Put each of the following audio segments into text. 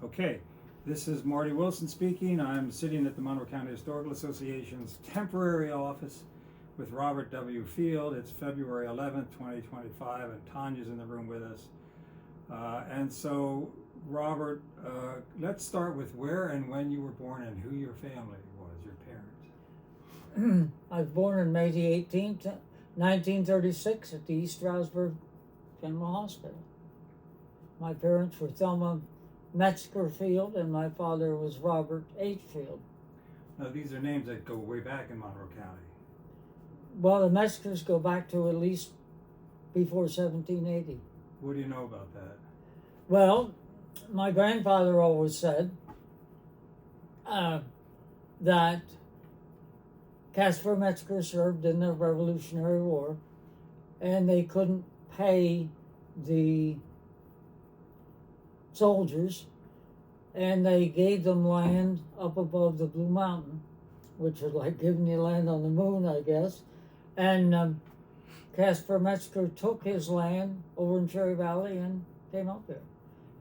Okay, this is Marty Wilson speaking. I'm sitting at the Monroe County Historical Association's temporary office with Robert W. Field. It's February 11th, 2025, and Tanya's in the room with us. And so, Robert, let's start with where and when you were born and who your family was, your parents. I was born on May the 18th, 1936 at the East Stroudsburg General Hospital. My parents were Thelma Metzger Field and my father was Robert H. Field. Now, these are names that go way back in Monroe County. Well, the Metzgers go back to at least before 1780. What do you know about that? Well, my grandfather always said that Caspar Metzger served in the Revolutionary War, and they couldn't pay the soldiers, and they gave them land up above the Blue Mountain, which was like giving you land on the moon, I guess. And Caspar Metzger took his land over in Cherry Valley and came up there.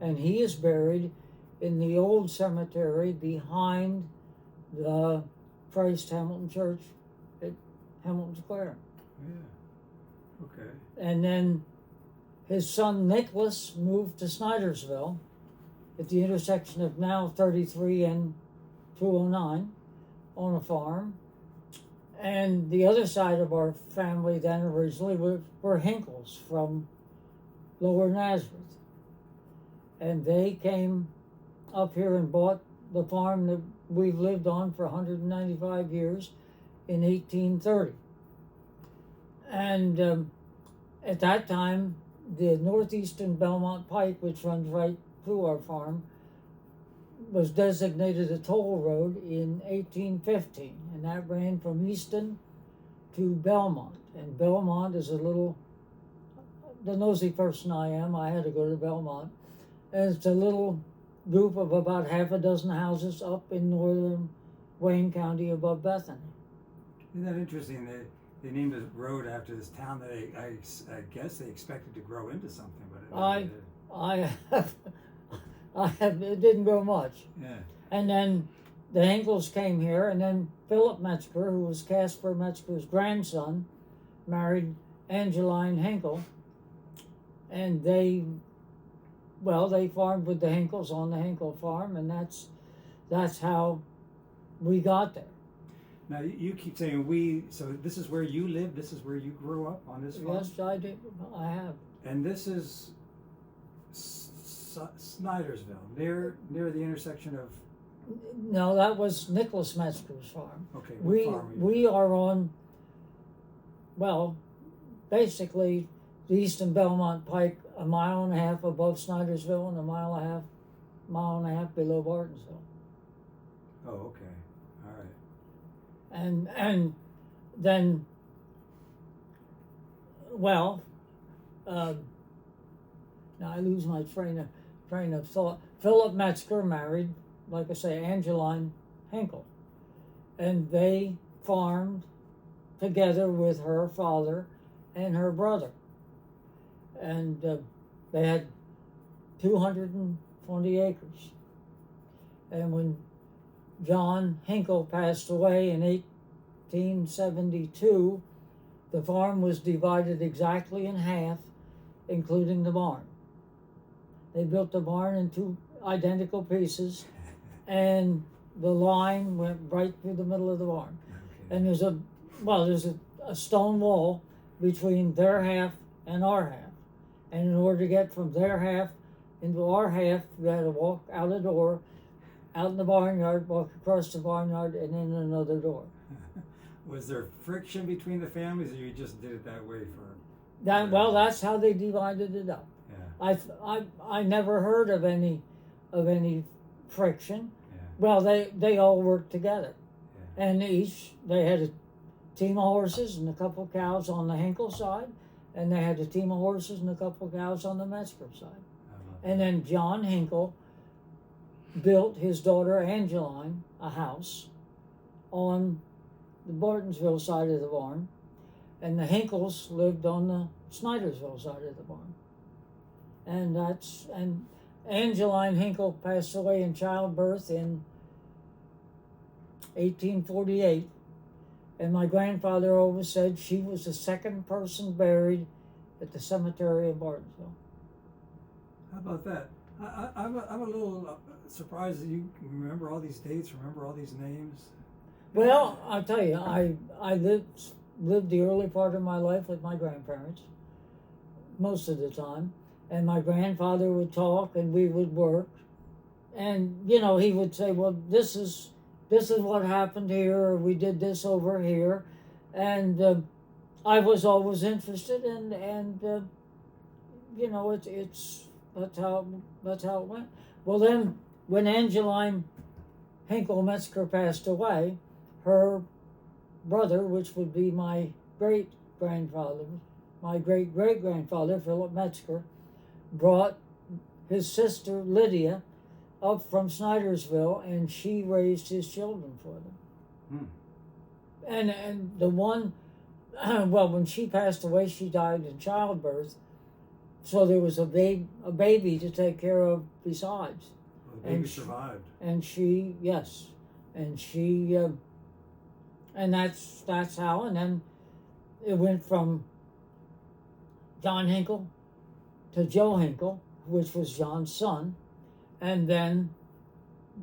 And he is buried in the old cemetery behind the Christ Hamilton Church at Hamilton Square. Yeah, okay. And then his son Nicholas moved to Snydersville at the intersection of now 33 and 209 on a farm. And the other side of our family then originally were Hinkels from Lower Nazareth. And they came up here and bought the farm that we've lived on for 195 years in 1830. And at that time, the northeastern Belmont Pike, which runs right through our farm, was designated a toll road in 1815, and that ran from Easton to Belmont. And Belmont is the nosy person I am, I had to go to Belmont. And it's a little group of about half a dozen houses up in northern Wayne County above Bethany. Isn't that interesting? They named a road after this town that I guess they expected to grow into something, but it never did. It didn't grow much. Yeah. And then the Hinkels came here, and then Philip Metzger, who was Caspar Metzger's grandson, married Angeline Hinkel, and they farmed with the Hinkels on the Hinkel farm, and that's how we got there. Now, you keep saying we, so this is where you live, this is where you grew up on this farm? Yes, I did. I have. And this is Snydersville, near the intersection of... No, that was Nicholas Metzger's farm. Okay, what farm are you? We are on, well, basically the Eastern Belmont Pike, a mile and a half above Snydersville and a mile and a half below Bartonsville. Oh, okay. All right. And then, well, now I lose my train of thought. Philip Metzger married, like I say, Angeline Hinkel, and they farmed together with her father and her brother, and they had 220 acres. And when John Hinkel passed away in 1872, the farm was divided exactly in half, including the barn. They built the barn in two identical pieces, and the line went right through the middle of the barn. Okay. And there's a stone wall between their half and our half. And in order to get from their half into our half, you had to walk out a door, out in the barnyard, walk across the barnyard, and in another door. Was there friction between the families, or you just did it that way for... That, well, that's how they divided it up. Yeah. I never heard of any friction. Yeah. Well, they all worked together, Yeah. and they had a team of horses and a couple of cows on the Hinkel side, and they had a team of horses and a couple of cows on the Metzger side. And then John Hinkel built his daughter Angeline a house on the Bartonsville side of the barn, and the Hinkels lived on the Snydersville side of the barn. And Angeline Hinkle passed away in childbirth in 1848, and my grandfather always said she was the second person buried at the cemetery of Bartlesville. How about that? I'm a little surprised that you remember all these dates, remember all these names. Well, I'll tell you, I lived the early part of my life with my grandparents, most of the time, and my grandfather would talk and we would work, and he would say, well, this is what happened here, or we did this over here, and I was always interested, and that's how it went. Well, then when Angeline Hinkle Metzger passed away, her brother, which would be my great grandfather, my great great grandfather Philip Metzger, brought his sister Lydia up from Snydersville, and she raised his children for them. And the one, well, when she passed away, she died in childbirth, so there was a baby to take care of besides. Well, the baby survived. And she, yes, and she, and that's how. And then it went from John Hinkle to Joe Hinkle, which was John's son, and then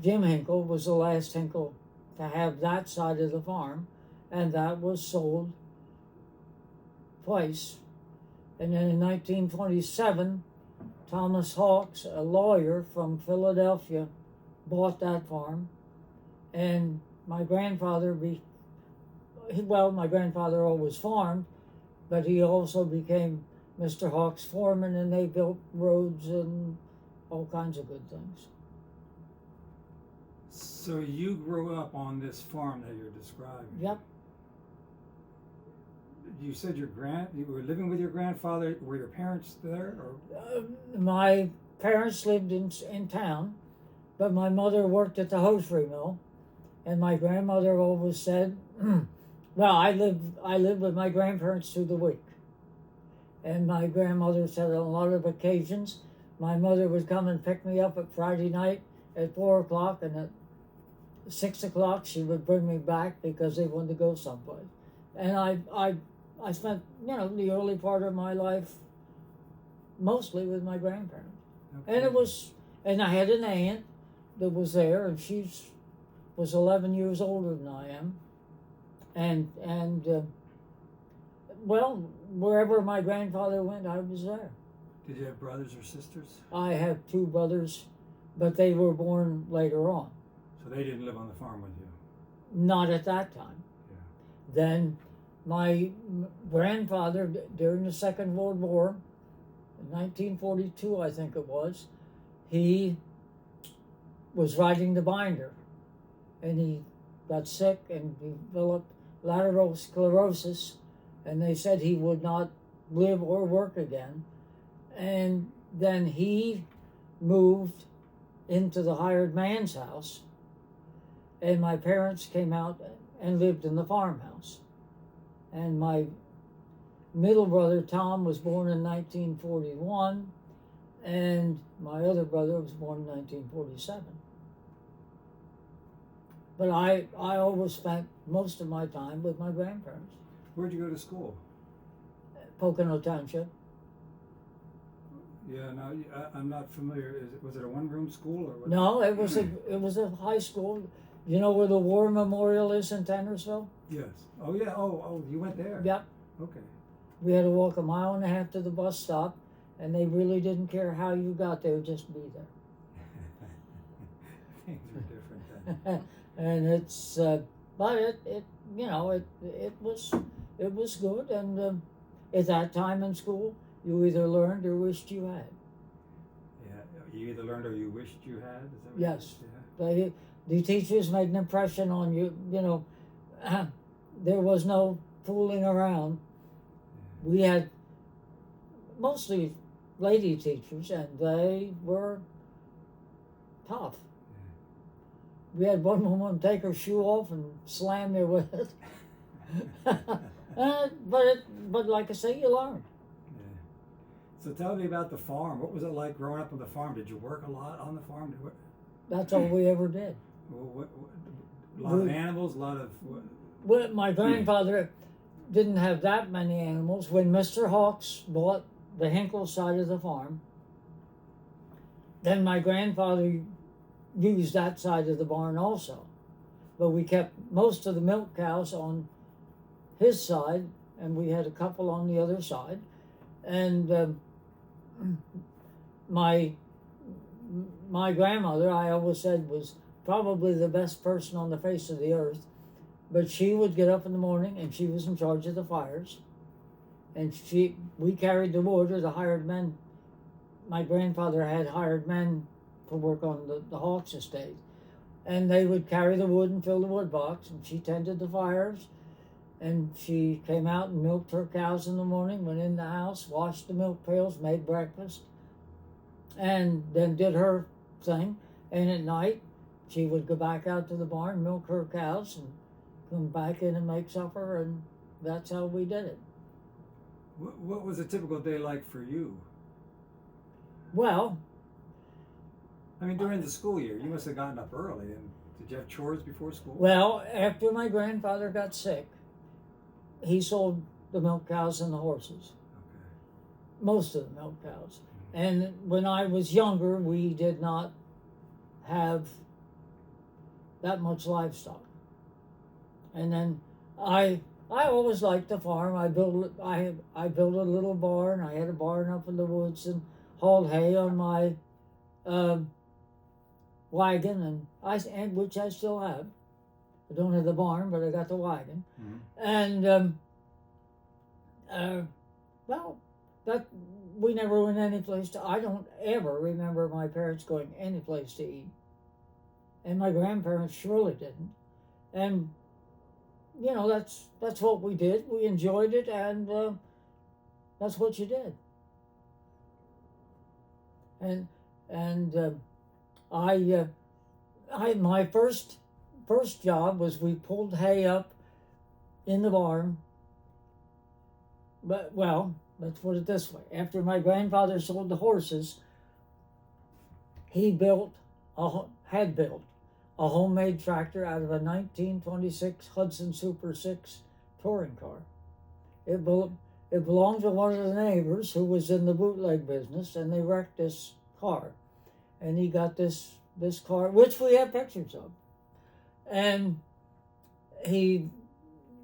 Jim Hinkle was the last Hinkle to have that side of the farm, and that was sold twice. And then in 1927, Thomas Hawks, a lawyer from Philadelphia, bought that farm, and my grandfather my grandfather always farmed, but he also became Mr. Hawks' foreman, and they built roads and all kinds of good things. So you grew up on this farm that you're describing. Yep. You said you were living with your grandfather. Were your parents there? Or? My parents lived in town, but my mother worked at the hosiery mill, and my grandmother always said, well, I lived with my grandparents through the week. And my grandmother said on a lot of occasions, my mother would come and pick me up at Friday night at 4 o'clock, and at 6 o'clock she would bring me back because they wanted to go someplace. And I spent, the early part of my life mostly with my grandparents. Okay. And I had an aunt that was there, and she was 11 years older than I am. And well, wherever my grandfather went, I was there. Did you have brothers or sisters? I have 2 brothers, but they were born later on. So they didn't live on the farm with you? Not at that time. Yeah. Then my grandfather, during the Second World War, in 1942, I think it was, he was riding the binder, and he got sick and developed lateral sclerosis, and they said he would not live or work again. And then he moved into the hired man's house, and my parents came out and lived in the farmhouse. And my middle brother, Tom, was born in 1941, and my other brother was born in 1947. But I always spent most of my time with my grandparents. Where'd you go to school? Pocono Township. Yeah, no, I'm not familiar. Was it a one-room school or what? No, it was a high school. You know where the War Memorial is in Tannersville? Yes. Oh yeah. Oh, you went there. Yep. Okay. We had to walk 1.5 miles to the bus stop, and they really didn't care how you got there, just be there. Things were different then. And it's, but it was good, and at that time in school, you either learned or wished you had. Yeah, you either learned or you wished you had. Is that what Yes. Yeah. The teachers made an impression on you. There was no fooling around. Yeah. We had mostly lady teachers, and they were tough. Yeah. We had one woman take her shoe off and slam you with it. But like I say, you learn. Yeah. So tell me about the farm. What was it like growing up on the farm? Did you work a lot on the farm? That's all we ever did. A lot of animals, a lot of... Well, my grandfather didn't have that many animals. When Mr. Hawks bought the Hinkle side of the farm, then my grandfather used that side of the barn also. But we kept most of the milk cows on his side, and we had a couple on the other side. And my grandmother, I always said, was probably the best person on the face of the earth. But she would get up in the morning, and she was in charge of the fires. And we carried the wood, or the hired men. My grandfather had hired men to work on the Hawks estate. And they would carry the wood and fill the wood box, and she tended the fires. And she came out and milked her cows in the morning, went in the house, washed the milk pails, made breakfast, and then did her thing. And at night, she would go back out to the barn, milk her cows, and come back in and make supper, and that's how we did it. What was a typical day like for you? Well, I mean, during the school year, you must have gotten up early. And did you have chores before school? well, after my grandfather got sick, he sold the milk cows and the horses. Okay. Most of the milk cows. And when I was younger, we did not have that much livestock. And then I always liked the farm. I built a little barn. I had a barn up in the woods and hauled hay on my wagon, and which I still have. I don't have the barn, but I got the wagon. Mm-hmm. And well, that we never went any place to. I don't ever remember my parents going any place to eat, and my grandparents surely didn't. And you know, that's what we did. We enjoyed it, and that's what you did. And my first job was we pulled hay up in the barn. But well, let's put it this way: after my grandfather sold the horses, he had built a homemade tractor out of a 1926 Hudson Super 6 touring car. It belonged to one of the neighbors who was in the bootleg business, and they wrecked this car. And he got this car, which we have pictures of. And he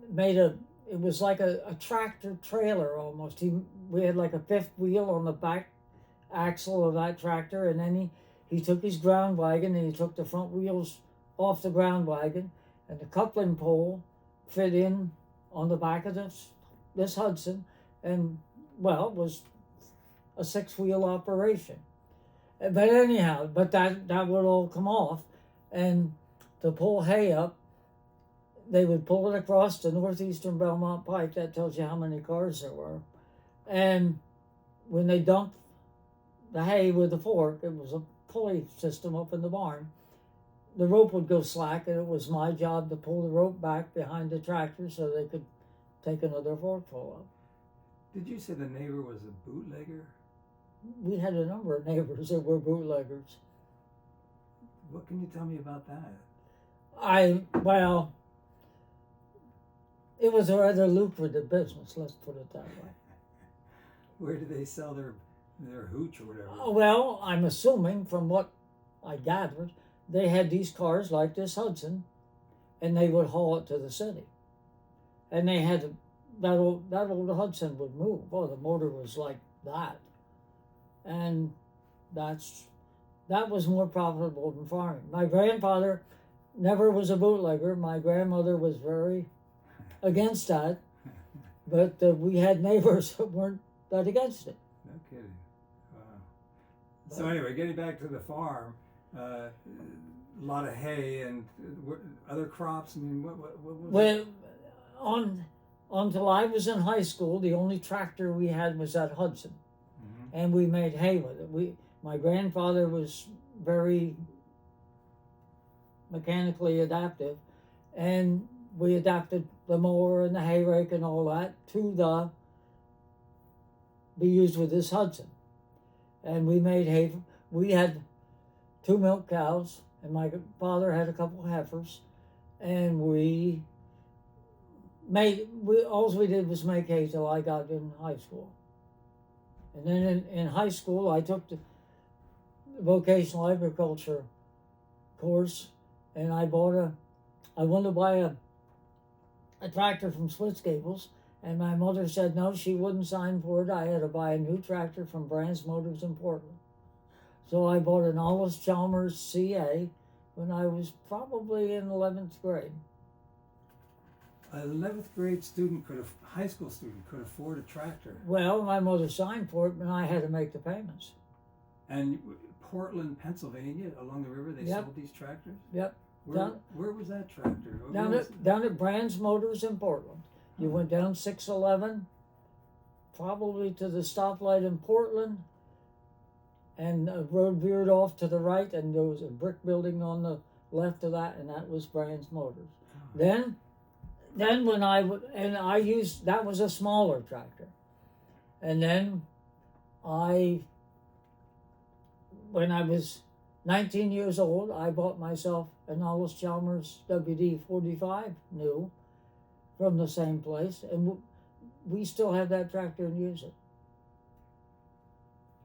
made it was like a tractor trailer almost. We had like a fifth wheel on the back axle of that tractor, and then he took his ground wagon and he took the front wheels off the ground wagon, and the coupling pole fit in on the back of this Hudson, and well, it was a 6-wheel operation. But anyhow, that would all come off, and to pull hay up, they would pull it across the northeastern Belmont Pike. That tells you how many cars there were. And when they dumped the hay with a fork, it was a pulley system up in the barn. The rope would go slack, and it was my job to pull the rope back behind the tractor so they could take another forkful up. Did you say the neighbor was a bootlegger? We had a number of neighbors that were bootleggers. What can you tell me about that? Well, it was a rather lucrative business, let's put it that way. Where did they sell their hooch or whatever? Well, I'm assuming from what I gathered, they had these cars like this Hudson, and they would haul it to the city. And they had that old Hudson would move. Oh, the motor was like that. And that was more profitable than farming. My grandfather never was a bootlegger. My grandmother was very against that, but we had neighbors that weren't that against it. No kidding. Wow. So anyway, getting back to the farm, a lot of hay and other crops. I mean, what was it? Until I was in high school, the only tractor we had was that Hudson. And we made hay with it. My grandfather was very mechanically adaptive, and we adapted the mower and the hay rake and all that to be used with this Hudson. And we made hay. We had 2 milk cows, and my father had a couple of heifers, and all we did was make hay till I got in high school. And then in high school, I took the vocational agriculture course, and I wanted to buy a tractor from Gables, and my mother said no, she wouldn't sign for it. I had to buy a new tractor from Brands Motors in Portland. So I bought an Allis-Chalmers CA when I was probably in 11th grade. An 11th grade student high school student could afford a tractor. Well, my mother signed for it, and I had to make the payments. And Portland, Pennsylvania, along the river, they sold these tractors? Yep. Where was that tractor? Down at Brands Motors in Portland. You went down 611, probably to the stoplight in Portland, and the road veered off to the right, and there was a brick building on the left of that, and that was Brands Motors. Oh. Then when I used, that was a smaller tractor. And then when I was 19 years old, I bought myself an Allis-Chalmers WD-45 new from the same place, and we still have that tractor and use it.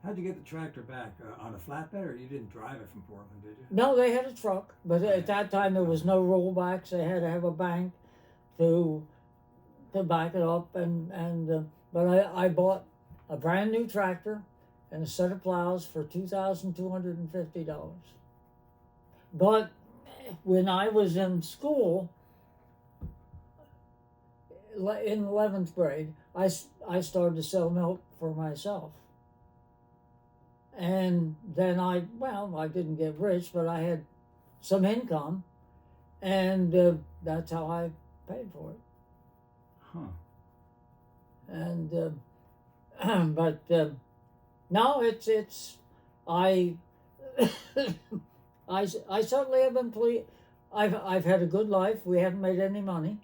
How'd you get the tractor back? On a flatbed, or you didn't drive it from Portland, did you? No, they had a truck, but at that time there was no rollbacks. They had to have a bank to back it up, but I bought a brand new tractor and a set of plows for $2,250. But when I was in school, in 11th grade, I started to sell milk for myself. And then I didn't get rich, but I had some income, and that's how I paid for it. Huh. And but no, it's I I certainly have been pleased. I've had a good life. We haven't made any money,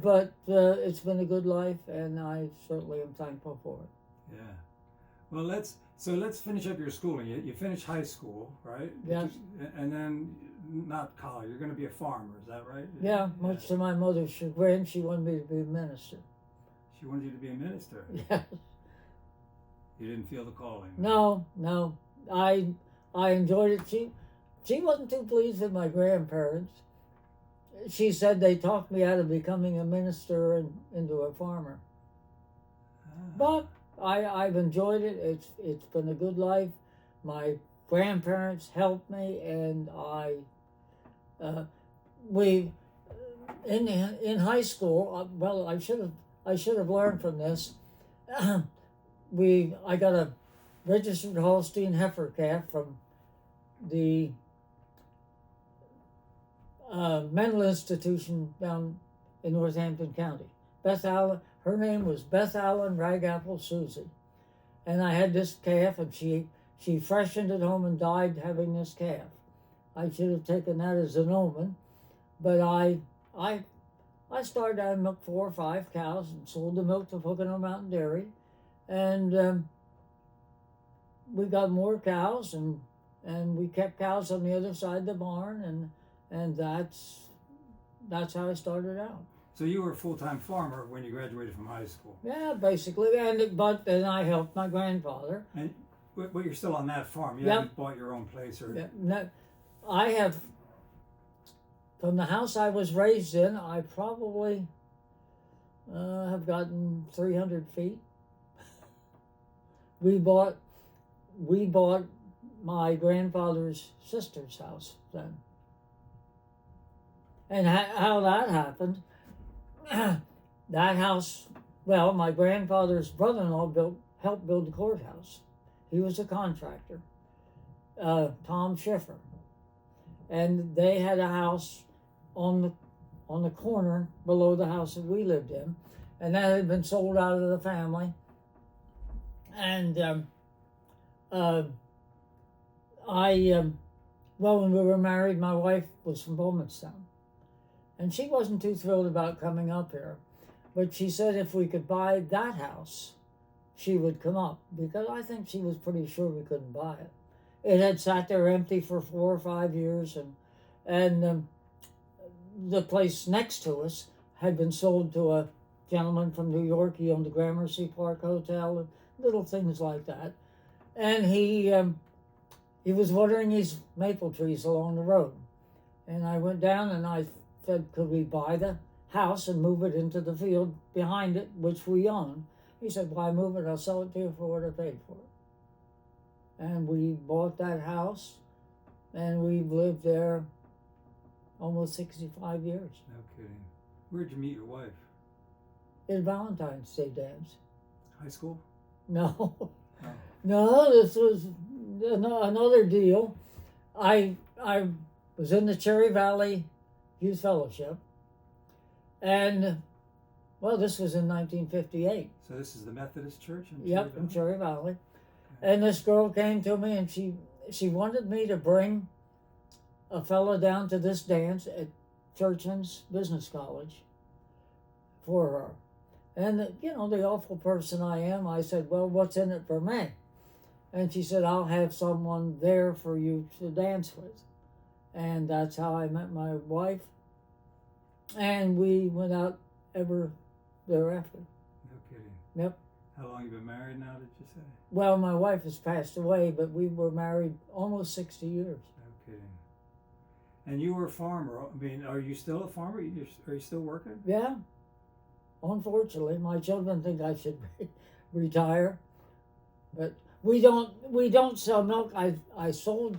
but it's been a good life, and I certainly am thankful for it. Yeah. Well, let's finish up your schooling. You finished high school, right? Yeah. And then not college. You're going to be a farmer. Is that right? Yeah. Much to my mother's chagrin, she wanted me to be a minister. She wanted you to be a minister. Yes. You didn't feel the calling. No. I enjoyed it. She wasn't too pleased with my grandparents. She said they talked me out of becoming a minister and into a farmer. But I've enjoyed it. It's been a good life. My grandparents helped me, and in high school. Well, I should have learned from this. I got a registered Holstein heifer calf from the mental institution down in Northampton County. Beth Allen, her name was Beth Allen Ragapple Susie, and I had this calf, and she freshened at home and died having this calf. I should have taken that as an omen, but I started out to milk 4 or 5 cows and sold the milk to Pocono Mountain Dairy, and we got more cows, and we kept cows on the other side of the barn, and that's how I started out. So you were a full-time farmer when you graduated from high school? Yeah, basically, but then I helped my grandfather. And but you're still on that farm. You Yep. haven't bought your own place, or? Yeah, no, I have. From the house I was raised in, I probably have gotten 300 feet. We bought my grandfather's sister's house then. And how that happened, that house, well, my grandfather's brother-in-law helped build the courthouse. He was a contractor, Tom Schiffer. And they had a house on the corner below the house that we lived in, and that had been sold out of the family. And when we were married, my wife was from Bowmanstown, and she wasn't too thrilled about coming up here, but she said if we could buy that house she would come up, because I think she was pretty sure we couldn't buy it. It had sat there empty for 4 or 5 years, and the place next to us had been sold to a gentleman from New York. He owned the Gramercy Park Hotel and little things like that. And he was watering these maple trees along the road. And I went down and I said, could we buy the house and move it into the field behind it, which we own? He said, why move it? I'll sell it to you for what I paid for it. And we bought that house, and we've lived there almost 65 years. No kidding. Where'd you meet your wife? At Valentine's Day dance. High school? No. Oh. No, this was another deal. I was in the Cherry Valley Youth Fellowship, and, well, this was in 1958. So this is the Methodist Church in Yep, Cherry Valley? in Cherry Valley. Okay. And this girl came to me, and she wanted me to bring a fellow down to this dance at Churchland's Business College for her. And, the awful person I am, I said, well, what's in it for me? And she said, I'll have someone there for you to dance with. And that's how I met my wife. And we went out ever thereafter. No kidding. Yep. How long you been married now, did you say? Well, my wife has passed away, but we were married almost 60 years. No kidding. And you were a farmer. I mean, are you still a farmer? Are you still working? Yeah. Unfortunately, my children think I should retire, but we don't sell milk. I sold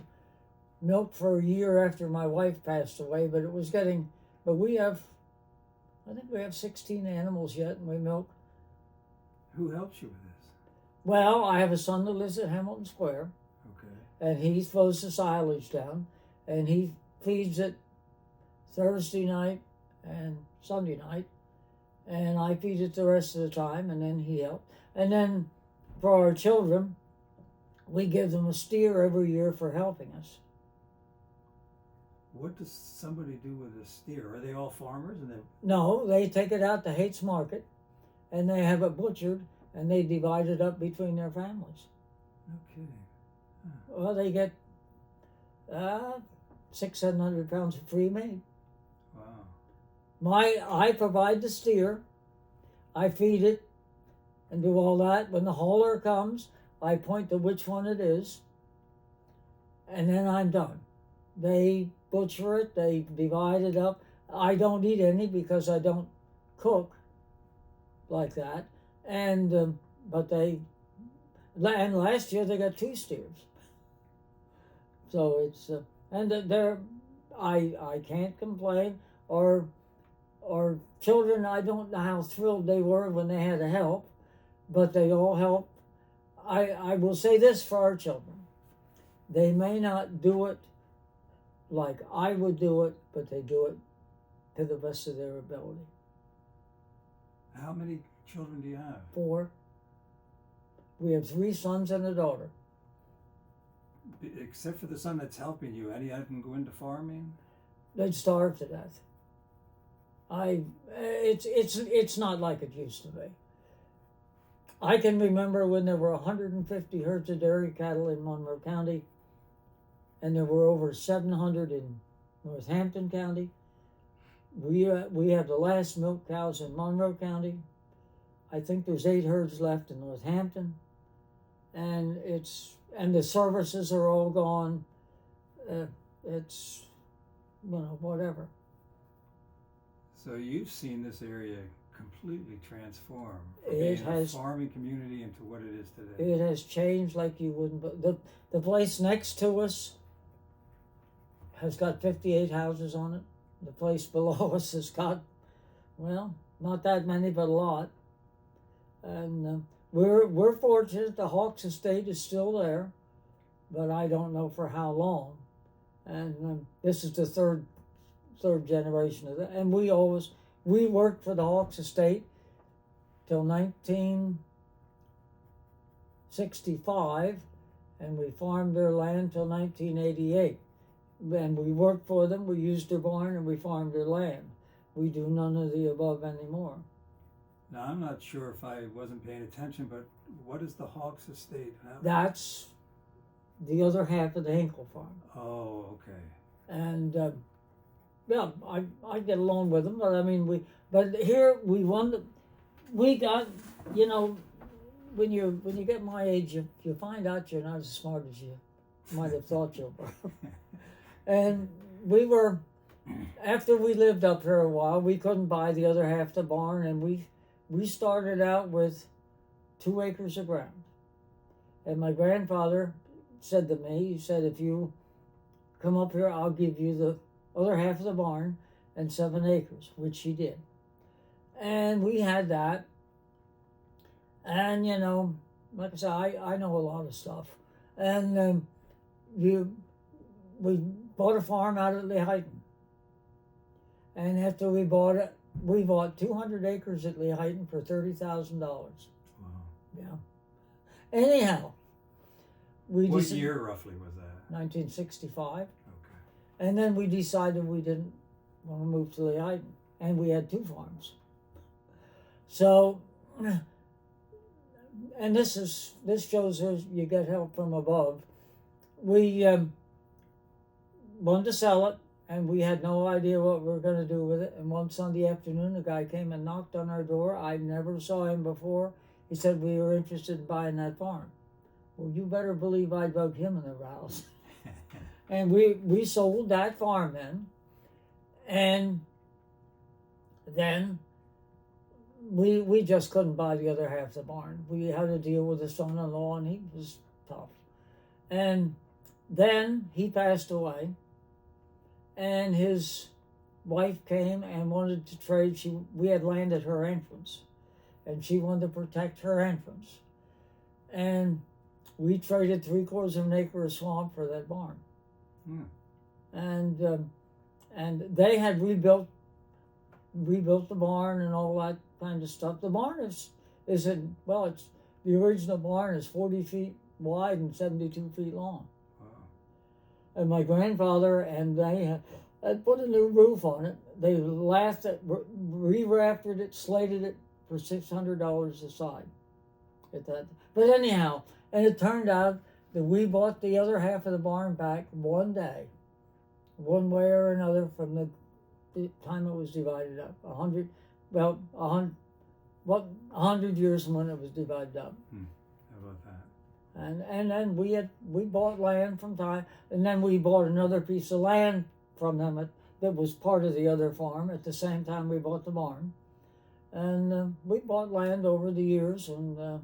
milk for a year after my wife passed away, but I think we have 16 animals yet, and we milk. Who helps you with this? Well, I have a son that lives at Hamilton Square, Okay. and he throws the silage down, and he feeds it Thursday night and Sunday night, and I feed it the rest of the time, and then he helps. And then for our children, we give them a steer every year for helping us. What does somebody do with a steer? Are they all farmers? And No, they take it out to Hates Market, and they have it butchered, and they divide it up between their families. no kidding. Huh. Well, they get 600-700 pounds of free meat. Wow. I provide the steer, I feed it, and do all that. When the hauler comes, I point to which one it is, and then I'm done. They butcher it, they divide it up. I don't eat any because I don't cook like that. And and last year they got 2 steers. So it's I can't complain. Or children, I don't know how thrilled they were when they had to help, but they all help. I will say this for our children: they may not do it like I would do it, but they do it to the best of their ability. How many children do you have? 4. We have 3 sons and a daughter. Except for the son that's helping you, any of them go into farming? They'd starve to death. It's not like it used to be. I can remember when there were 150 herds of dairy cattle in Monroe County, and there were over 700 in Northampton County. We have the last milk cows in Monroe County. I think there's 8 herds left in Northampton, and the services are all gone. It's whatever. So you've seen this area completely transform from It being has. a farming community into what it is today. It has changed like you wouldn't. But the place next to us has got 58 houses on it. The place below us has got, well, not that many, but a lot. And we're fortunate. The Hawks estate is still there, but I don't know for how long. And this is the third generation of that. And we worked for the Hawks estate till 1965, and we farmed their land till 1988. And we worked for them, we used their barn, and we farmed their land. We do none of the above anymore. Now, I'm not sure if I wasn't paying attention, but what is the Hawks estate? That's the other half of the Hinkle farm. Oh, okay. And yeah, I get along with them, but I mean but here we got, you know, when you get my age, you find out you're not as smart as you might have thought you were. And after we lived up here a while, we couldn't buy the other half of the barn, and we started out with 2 acres of ground. And my grandfather said to me, he said, if you come up here, I'll give you the other half of the barn and 7 acres, which he did. And we had that. And, you know, like I said, I know a lot of stuff. And we bought a farm out at Lehighton. And after we bought 200 acres at Lehighton for $30,000. Wow. Yeah. Anyhow, what year roughly was that? 1965. Okay. And then we decided we didn't want to move to Lehighton. And we had 2 farms. So, and this shows us you get help from above. We wanted to sell it, and we had no idea what we were going to do with it. And one Sunday afternoon, a guy came and knocked on our door. I never saw him before. He said we were interested in buying that farm. Well, you better believe I bugged him in the rouse. And we sold that farm then. And then we just couldn't buy the other half of the barn. We had to deal with the son-in-law, and he was tough. And then he passed away, and his wife came and wanted to trade. We had land at her entrance, and she wanted to protect her entrance. And we traded 3/4 of an acre of swamp for that barn. And they had rebuilt the barn and all that kind of stuff. The barn it's the original barn is 40 feet wide and 72 feet long. Wow. And my grandfather and they had put a new roof on it. They laughed at, re-raftered it, slated it for $600 a side. But anyhow, and it turned out that we bought the other half of the barn back one day, one way or another, from the time it was divided up. 100 years from when it was divided up. How about that? And then we bought land from time, and then we bought another piece of land from them that was part of the other farm at the same time we bought the barn. And we bought land over the years, and do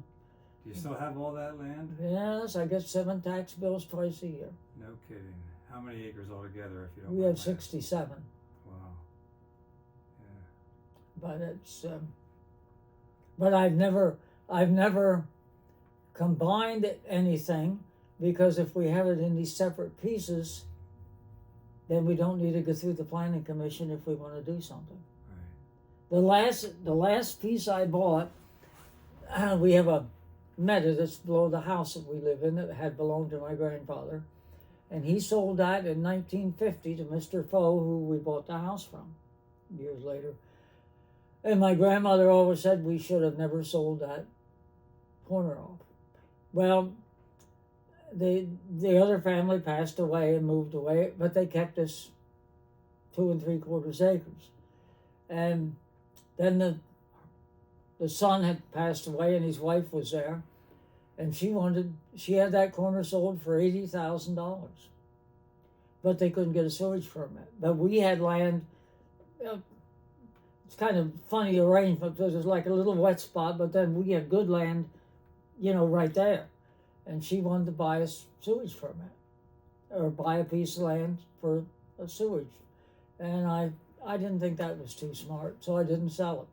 you still have all that land? yes, I get 7 tax bills twice a year. No kidding. How many acres altogether, if you don't We mind have my asking? 67. Wow. Yeah. But it's but I've never combined anything, because if we have it in these separate pieces, then we don't need to go through the planning commission if we want to do something. Right. The last piece I bought, we have a meadow that's below the house that we live in that had belonged to my grandfather, and he sold that in 1950 to Mr. Foe, who we bought the house from years later. And my grandmother always said we should have never sold that corner off. Well, the other family passed away and moved away, but they kept us 2 3/4 acres. And then the son had passed away, and his wife was there, and she had that corner sold for $80,000. But they couldn't get a sewage permit. But we had land. It's kind of funny arrangement, because there's like a little wet spot, but then we had good land, right there. And she wanted to buy a sewage permit, or buy a piece of land for a sewage. And I didn't think that was too smart, so I didn't sell it.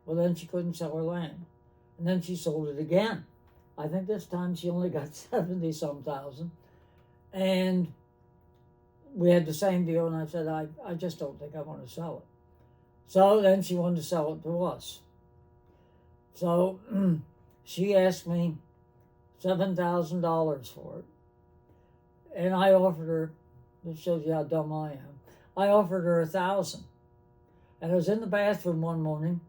Well, then she couldn't sell her land. And then she sold it again. I think this time she only got 70-some thousand. And we had the same deal, and I said, I just don't think I want to sell it. So then she wanted to sell it to us. So she asked me $7,000 for it. And I offered her, this shows you how dumb I am, I offered her $1,000. And I was in the bathroom one morning.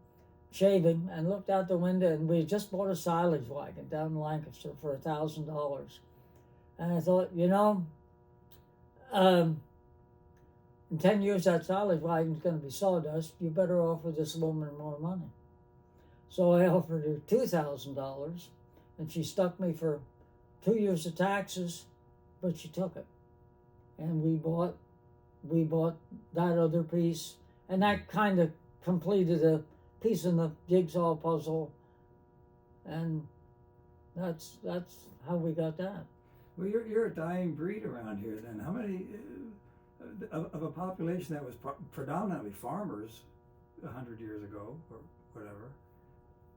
shaving and looked out the window, and we had just bought a silage wagon down in Lancaster for $1,000. And I thought, in 10 years that silage wagon's going to be sawdust. You better offer this woman more money. So I offered her $2,000, and she stuck me for 2 years of taxes, but she took it. And we bought that other piece, and that kind of completed a piece in the jigsaw puzzle, and that's how we got that. Well, you're a dying breed around here. Then, how many of a population that was predominantly farmers 100 years ago or whatever?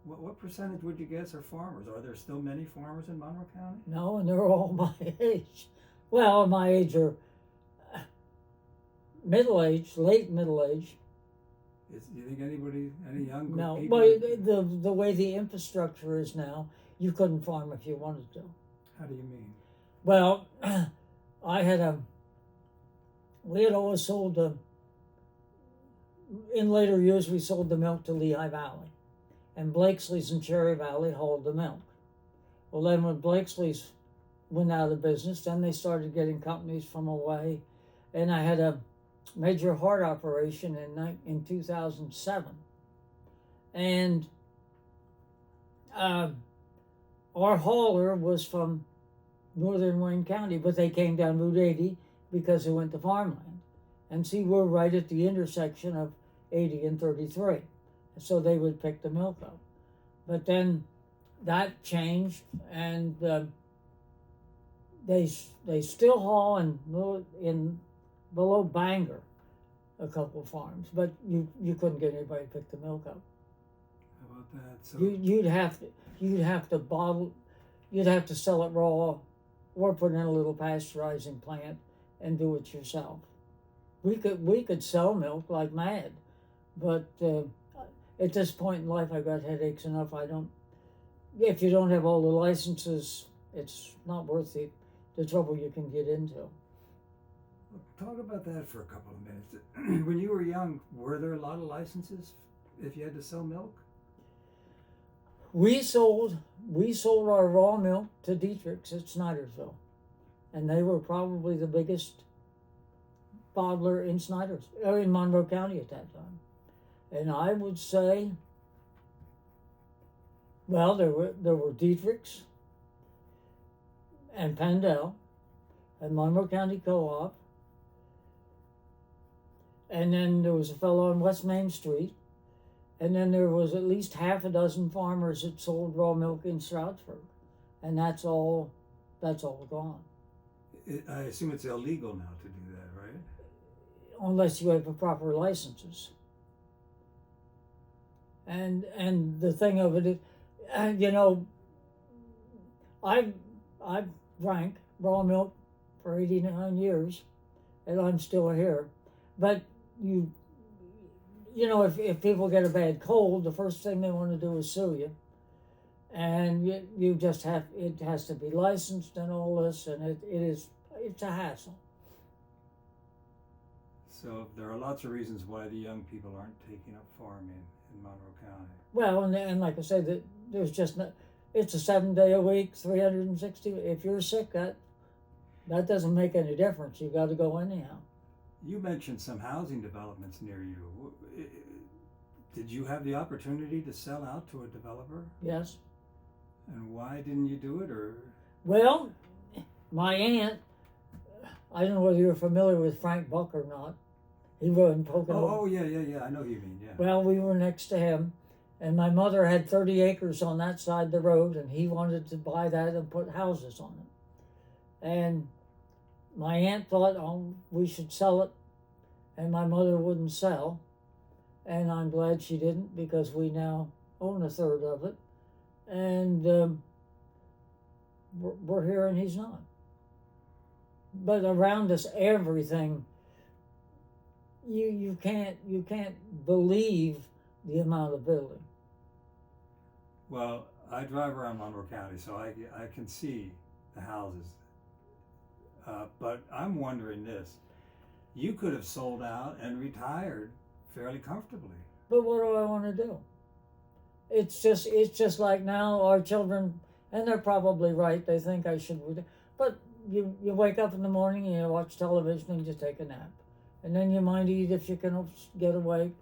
What percentage would you guess are farmers? Are there still many farmers in Monroe County? No, and they're all my age. Well, my age are middle age, late middle age. Do you think any young No, people? well, the way the infrastructure is now, you couldn't farm if you wanted to. How do you mean? Well, we had always sold in later years we sold the milk to Lehigh Valley, and Blakesley's in Cherry Valley hauled the milk. Well, then when Blakesley's went out of business, then they started getting companies from away, and I had a major heart operation in 2007, and our hauler was from northern Wayne County, but they came down Route 80 because they went to farmland. And see, we're right at the intersection of 80 and 33. So they would pick the milk up. But then that changed, and they still haul in below Bangor a couple of farms, but you couldn't get anybody to pick the milk up. How about that? So You'd have to bottle, you'd have to sell it raw, or put in a little pasteurizing plant and do it yourself. We could sell milk like mad, but at this point in life, I got headaches enough. If you don't have all the licenses, it's not worth the trouble you can get into. talk about that for a couple of minutes. When you were young, were there a lot of licenses if you had to sell milk? We sold our raw milk to Dietrich's at Snydersville, and they were probably the biggest bottler in Monroe County at that time. And I would say, well, there were Dietrich's and Pendel and Monroe County Co-op, and then there was a fellow on West Main Street, and then there was at least half a dozen farmers that sold raw milk in Stroudsburg, and that's all gone. I assume it's illegal now to do that, right? Unless you have the proper licenses. And the thing of it is, I drank raw milk for 89 years, and I'm still here. But if people get a bad cold, the first thing they want to do is sue you, and it has to be licensed and all this, and it's a hassle. So there are lots of reasons why the young people aren't taking up farming in Monroe County. Well, and like I said, there's just no. It's a 7-day-a-week, 360. If you're sick, that doesn't make any difference. You got to go anyhow. You mentioned some housing developments near you. Did you have the opportunity to sell out to a developer? Yes. And why didn't you do it? Or well, my aunt. I don't know whether you're familiar with Frank Buck or not. He wrote in Pocono. Oh yeah. I know who you mean. Yeah. Well, we were next to him, and my mother had 30 acres on that side of the road, and he wanted to buy that and put houses on it. And my aunt thought, we should sell it, and my mother wouldn't sell. And I'm glad she didn't, because we now own a third of it. And we're here and he's not. But around us, everything, you can't believe the amount of building. Well, I drive around Monroe County, so I can see the houses. But I'm wondering this. You could have sold out and retired fairly comfortably. But what do I want to do? it's just like now our children, and they're probably right. They think I should, but you wake up in the morning and you watch television and you take a nap, and then you might eat if you can get awake.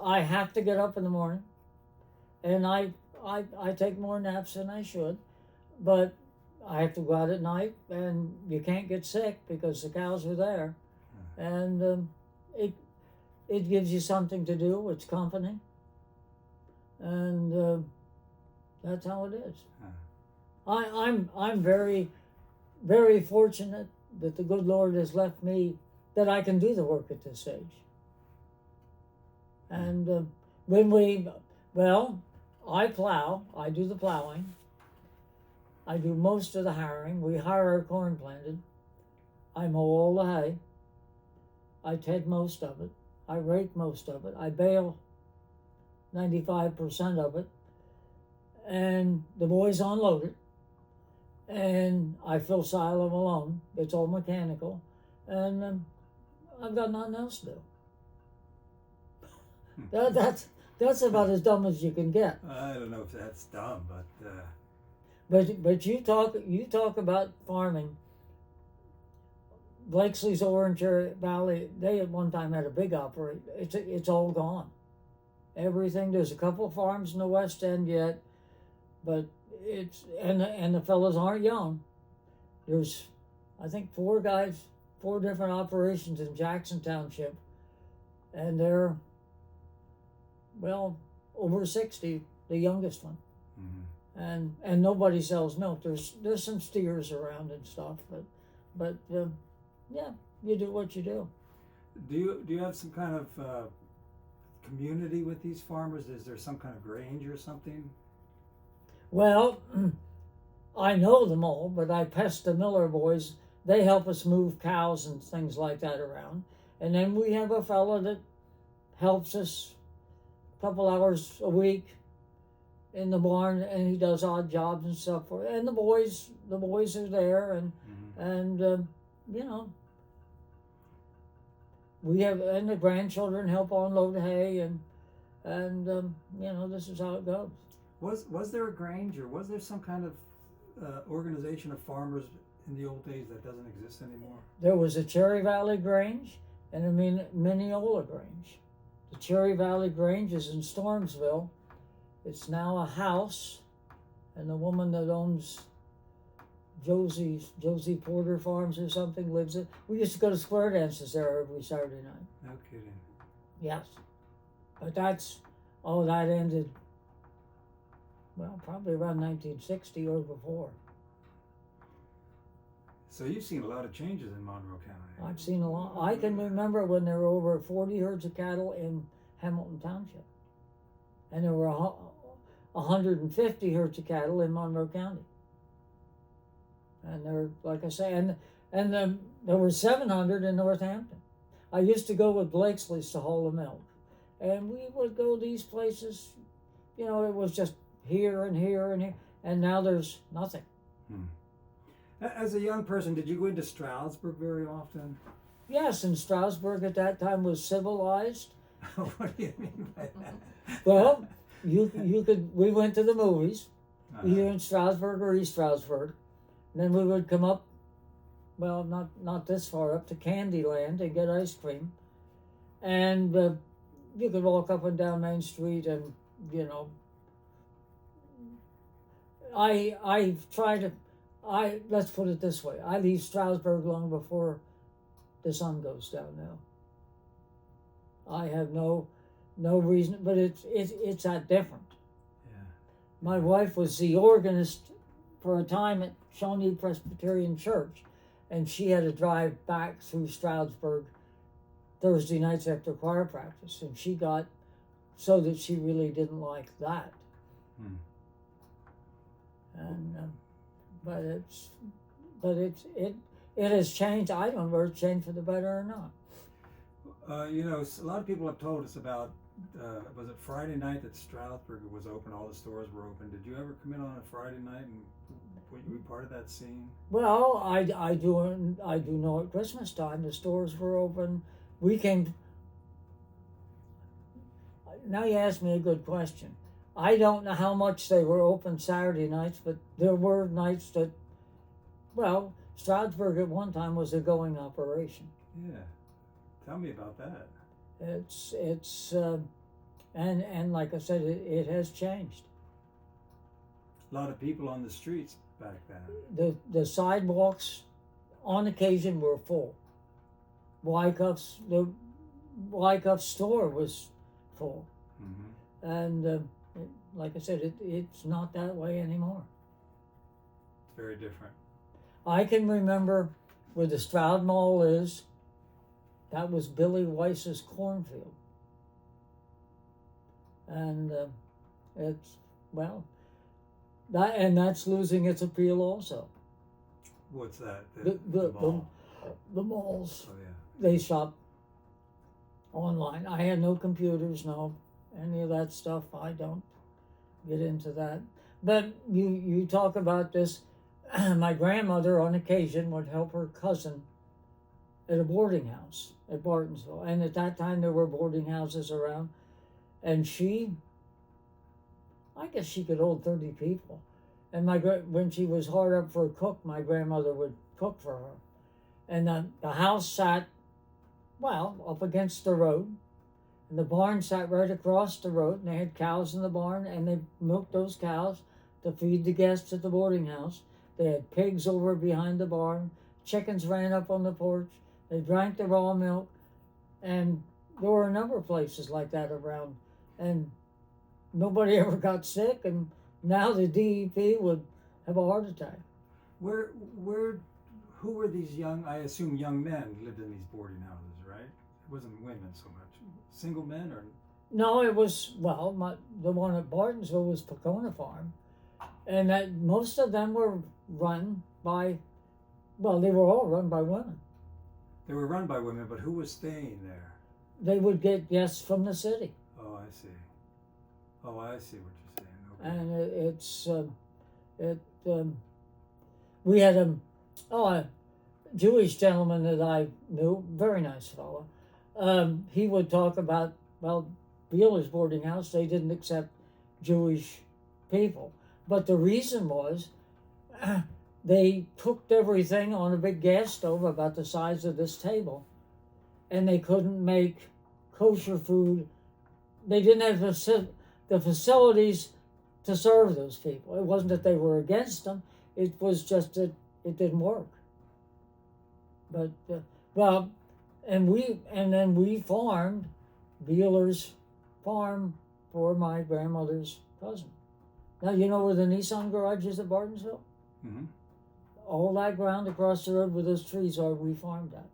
I have to get up in the morning, and I take more naps than I should, but I have to go out at night, and you can't get sick because the cows are there, and it gives you something to do. It's company, and that's how it is. I'm very, very fortunate that the good Lord has left me that I can do the work at this age. And I plow. I do the plowing. I do most of the harrowing. We hire our corn planted. I mow all the hay. I ted most of it. I rake most of it. I bale 95% of it. And the boys unload it. And I fill silo alone. It's all mechanical. And I've got nothing else to do. That's about as dumb as you can get. I don't know if that's dumb, but But you talk about farming. Blakesley's Orange Valley, they at one time had a big operation. It's all gone. Everything. There's a couple of farms in the West End yet, but and the fellows aren't young. There's, I think, 4 different operations in Jackson Township, and they're, well, over 60, the youngest one. Mm-hmm. And nobody sells milk. There's some steers around and stuff, but yeah, you do what you do. Do you have some kind of community with these farmers? Is there some kind of grange or something? Well, I know them all, but I pest the Miller boys. They help us move cows and things like that around. And then we have a fellow that helps us a couple hours a week in the barn, and he does odd jobs and stuff for it. And the boys are there, and mm-hmm. You know, we have, and the grandchildren help unload hay, and you know, this is how it goes. Was there a grange, or was there some kind of organization of farmers in the old days that doesn't exist anymore? There was a Cherry Valley Grange and a Mineola Grange. The Cherry Valley Grange is in Stormsville. It's now a house, and the woman that owns Josie Porter Farms or something lives in. We used to go to square dances there every Saturday night. No kidding. Yes, but that ended, well, probably around 1960 or before. So you've seen a lot of changes in Monroe County. I've seen a lot. I can remember when there were over 40 herds of cattle in Hamilton Township, and there were 150 herds of cattle in Monroe County. And there, like I say, and there were 700 in Northampton. I used to go with Blakesley's to haul the milk, and we would go these places. You know, it was just here and here and here, and now there's nothing. As a young person, did you go into Stroudsburg very often? Yes, and Stroudsburg at that time was civilized. What do you mean by that? Well, you could. We went to the movies, either in Stroudsburg or East Stroudsburg. And then we would come up, well, not this far up to Candyland and get ice cream, and you could walk up and down Main Street, and you know. Let's put it this way: I leave Stroudsburg long before the sun goes down now. I have no reason, but it's that different. Yeah. My wife was the organist for a time at Shawnee Presbyterian Church, and she had to drive back through Stroudsburg Thursday nights after choir practice, and she got so that she really didn't like that. And but it has changed. I don't know if it's changed for the better or not. You know, a lot of people have told us about, was it Friday night that Stroudsburg was open, all the stores were open. Did you ever come in on a Friday night and were you part of that scene? Well, I do know at Christmas time the stores were open. We came, now you ask me a good question. I don't know how much they were open Saturday nights, but there were nights that, well, Stroudsburg at one time was a going operation. Yeah. Tell me about that. And like I said, it has changed. A lot of people on the streets back then. The sidewalks, on occasion, were full. The Wycuff store was full, Mm-hmm. and like I said, it's not that way anymore. It's very different. I can remember where the Stroud Mall is. That was Billy Weiss's cornfield, and it's well, that's losing its appeal also. What's that? The mall? the malls. Oh yeah. They shop online. I had no computers, no any of that stuff. I don't get into that. But you talk about this. My grandmother, on occasion, would help her cousin at a boarding house at Bartonsville, and at that time there were boarding houses around, and I guess she could hold 30 people. And when she was hard up for a cook, my grandmother would cook for her, and the house sat, well, up against the road, and the barn sat right across the road, and they had cows in the barn, and they milked those cows to feed the guests at the boarding house. They had pigs over behind the barn. Chickens ran up on the porch. They drank the raw milk, and there were a number of places like that around, and nobody ever got sick. And now the DEP would have a heart attack. Who were these young? I assume young men lived in these boarding houses, right? It wasn't women so much. Single men or? No, it was the one at Bartonsville was Pecona Farm, and that most of them were run by, well, they were all run by women. They were run by women, but who was staying there? They would get guests from the city. Oh, I see. Oh, I see what you're saying. Okay. And we had a Jewish gentleman that I knew, very nice fellow. He would talk about, well, Beeler's boarding house, they didn't accept Jewish people. But the reason was they cooked everything on a big gas stove about the size of this table, and they couldn't make kosher food. They didn't have the facilities to serve those people. It wasn't that they were against them. It was just that it didn't work. But and then we farmed Beeler's farm for my grandmother's cousin. Now you know where the Nissan garage is at Bartonsville? Mm-hmm. All that ground across the road where those trees are, we farmed that.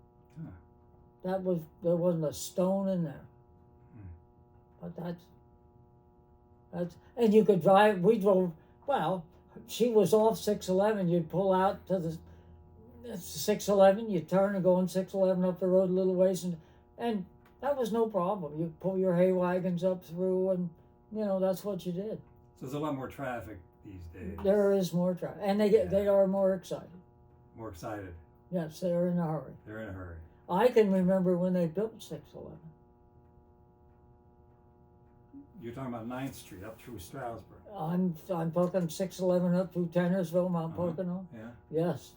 Huh. There wasn't a stone in there. But that's and you could drive. We drove. Well, she was off 611. You'd pull out to the 611. You'd turn and go on 611 up the road a little ways, and that was no problem. You pull your hay wagons up through, and that's what you did. So there's a lot more traffic these days. There is more traffic, and they are more excited. More excited. Yes, they're in a hurry. They're in a hurry. I can remember when they built 611. You're talking about 9th Street up through Stroudsburg. I'm talking 611 up through Tannersville, Mount Pocono. Yeah. Yes.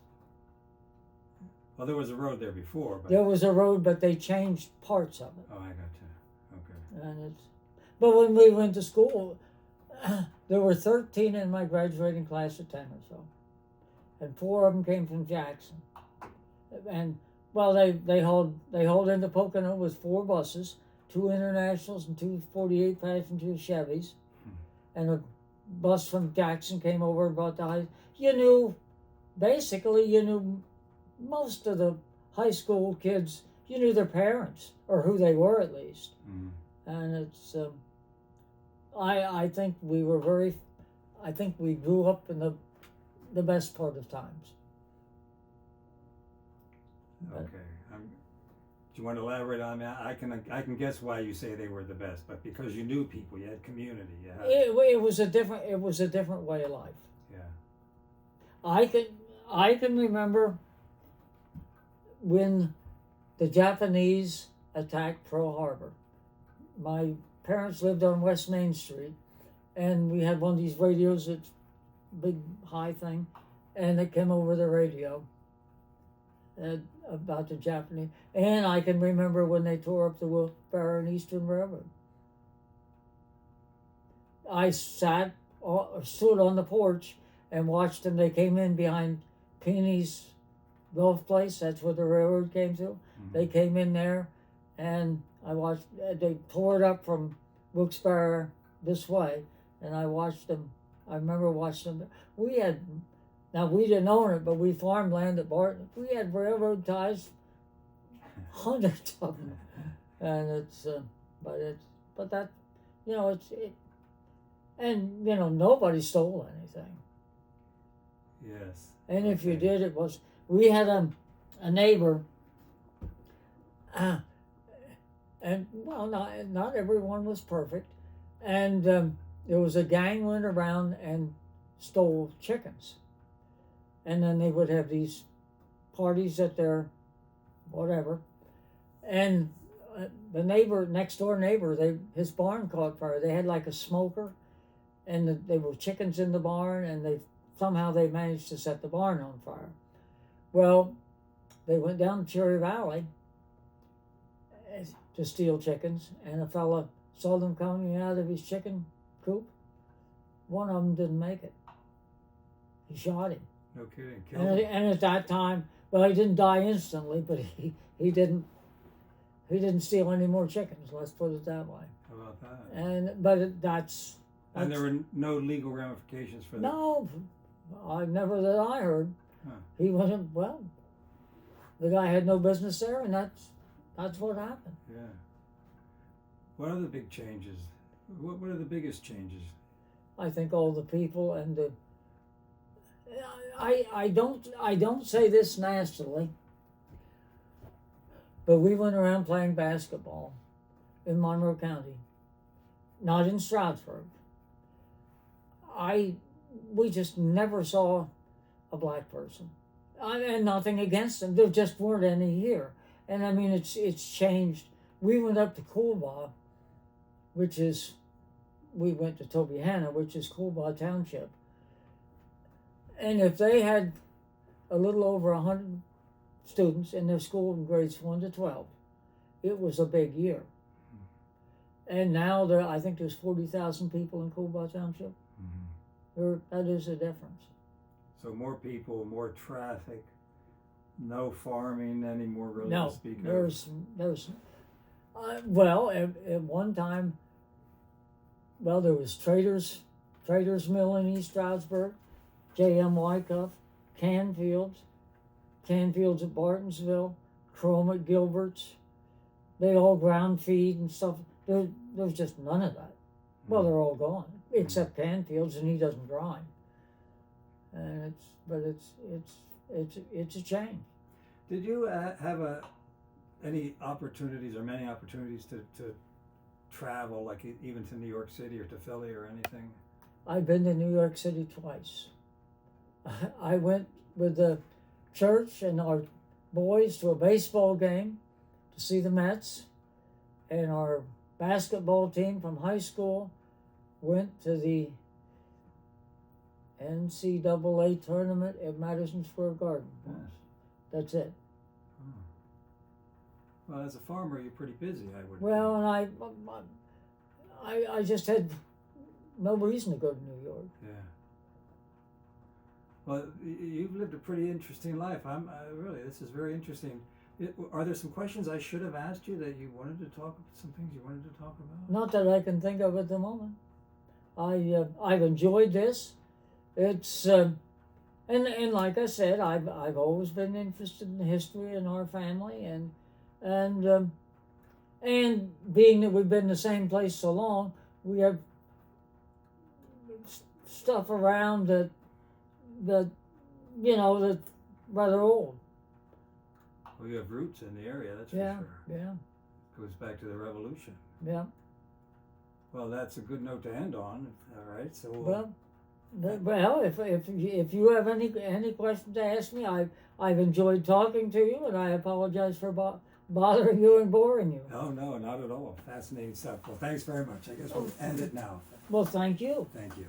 Well, there was a road there before. But... There was a road, but they changed parts of it. Oh, I got you. Okay. But when we went to school, there were 13 in my graduating class at Tannersville, and 4 of them came from Jackson. And well, they hauled into Pocono with 4 buses, 2 Internationals and 2 48 passenger Chevys, and a bus from Jackson came over and brought the high. You knew most of the high school kids. You knew their parents, or who they were at least. And it's I think we were I think we grew up in the best part of times. Okay. Do you want to elaborate on that? I can guess why you say they were the best, but because you knew people, you had community. It was a different way of life. Yeah. I can remember when the Japanese attacked Pearl Harbor. My parents lived on West Main Street, and we had one of these radios that's big high thing, and it came over the radio about the Japanese. And I can remember when they tore up the Wilkes-Barre and Eastern Railroad. I stood on the porch and watched them. They came in behind Peeney's golf place. That's where the railroad came to. Mm-hmm. They came in there, and I watched. They tore it up from Wilkes-Barre this way, and I watched them. I remember watching them. We didn't own it, but we farmed land at Barton. We had railroad ties, hundreds of them, and but that, and nobody stole anything. Yes. And if you did, it was, we had a neighbor, and well, not everyone was perfect, and there was a gang went around and stole chickens, and then they would have these parties at their whatever, and the next door neighbor, his barn caught fire. They had like a smoker, and there were chickens in the barn, and somehow they managed to set the barn on fire. Well, they went down to Cherry Valley to steal chickens, and a fella saw them coming out of his chicken coop. One of them didn't make it. He shot him. No kidding. Killed him. And at that time, well, he didn't die instantly, but he didn't steal any more chickens. Let's put it that way. How about that? That's and there were no legal ramifications for that. No, never that I heard. Huh. He wasn't. Well, the guy had no business there, and that's what happened. Yeah. What are the big changes? What are the biggest changes? I think all the people and the. I don't say this nastily, but we went around playing basketball in Monroe County, not in Stroudsburg. We just never saw a black person, and nothing against them. There just weren't any here, and I mean it's changed. We went up to Coolbaugh, we went to Tobyhanna, which is Coolbaugh Township, and if they had a little over 100 students in their school in grades 1 to 12, it was a big year. And now I think there's 40,000 people in Coolbaugh Township. Mm-hmm. That is a difference. So more people, more traffic, no farming anymore, really, no, to speak of. There's well, at one time, well, there was Traders Mill in East Stroudsburg, J.M. Wyckoff, Canfields at Bartonsville, Chrome at Gilbert's. They all ground feed and stuff. There's just none of that. Well, they're all gone, except Canfields, and he doesn't grind. And it's a change. Did you have any opportunities or many opportunities to travel, like even to New York City or to Philly or anything? I've been to New York City twice. I went with the church and our boys to a baseball game to see the Mets, and our basketball team from high school went to the NCAA tournament at Madison Square Garden. Yes. That's it. Oh. Well, as a farmer, you're pretty busy, I would Well, think. and I just had no reason to go to New York. Yeah. Well, you've lived a pretty interesting life. Really, this is very interesting. Are there some questions I should have asked you that you wanted to talk? Some things you wanted to talk about? Not that I can think of at the moment. I've enjoyed this. It's and like I said, I've always been interested in history in our family, and being that we've been in the same place so long, we have stuff around that that's rather old. Well, you have roots in the area, that's Yeah, for sure. yeah, Goes back to the Revolution. yeah. Well, that's a good note to end on. All right, so Well, if you have any questions to ask me, I've enjoyed talking to you, and I apologize for bothering you and boring you. Oh, no, not at all. Fascinating stuff. Well, thanks very much. I guess we'll end it now. Well, thank you. Thank you.